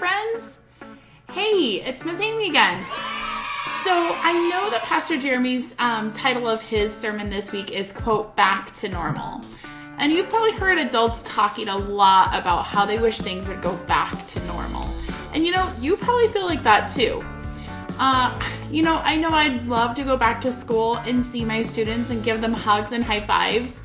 friends. Hey, it's Miss Amy again. So I know that Pastor Jeremy's title of his sermon this week is, quote, back to normal. And you've probably heard adults talking a lot about how they wish things would go back to normal. And you probably feel like that too. I know I'd love to go back to school and see my students and give them hugs and high fives,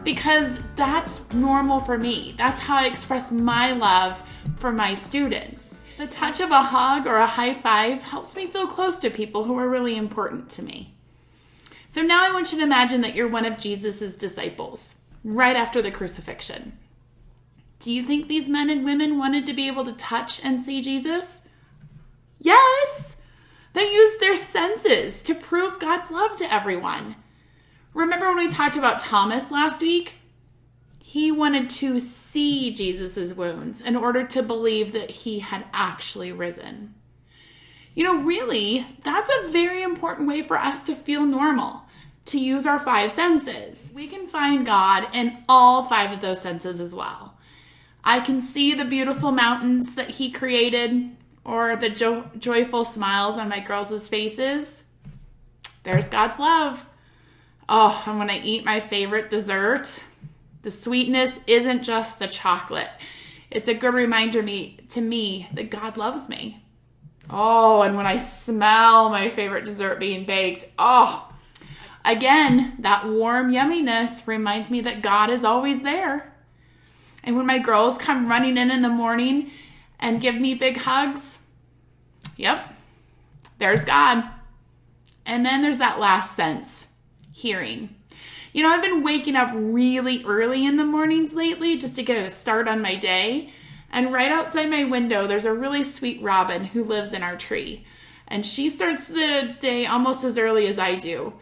because that's normal for me. That's how I express my love for my students. The touch of a hug or a high five helps me feel close to people who are really important to me. So now I want you to imagine that you're one of Jesus's disciples right after the crucifixion. Do you think these men and women wanted to be able to touch and see Jesus? Yes! They used their senses to prove God's love to everyone. Remember when we talked about Thomas last week? He wanted to see Jesus's wounds in order to believe that he had actually risen. Really, that's a very important way for us to feel normal, to use our five senses. We can find God in all five of those senses as well. I can see the beautiful mountains that he created, or the joyful smiles on my girls' faces. There's God's love. Oh, and when I eat my favorite dessert, the sweetness isn't just the chocolate. It's a good reminder to me that God loves me. Oh, and when I smell my favorite dessert being baked, again, that warm yumminess reminds me that God is always there. And when my girls come running in the morning and give me big hugs, yep, there's God. And then there's that last sense, hearing. I've been waking up really early in the mornings lately just to get a start on my day. And right outside my window, there's a really sweet robin who lives in our tree. And she starts the day almost as early as I do.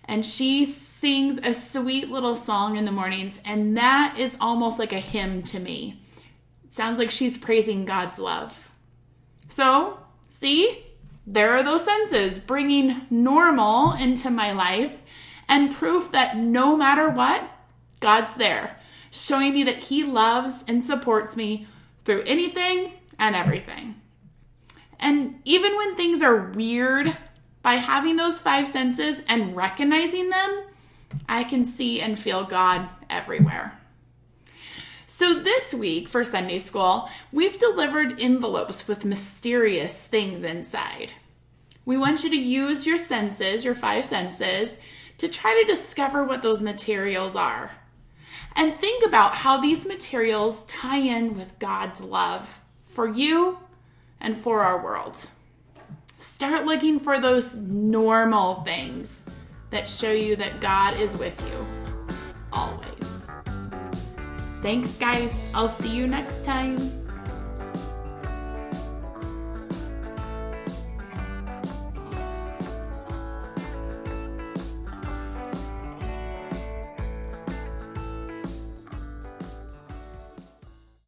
And she sings a sweet little song in the mornings. And that is almost like a hymn to me. It sounds like she's praising God's love. So, see, there are those senses bringing normal into my life and proof that no matter what, God's there, showing me that he loves and supports me through anything and everything. And even when things are weird, by having those five senses and recognizing them, I can see and feel God everywhere. So this week for Sunday school, we've delivered envelopes with mysterious things inside. We want you to use your senses, your five senses, to try to discover what those materials are. And think about how these materials tie in with God's love for you and for our world. Start looking for those normal things that show you that God is with you always. Thanks, guys. I'll see you next time.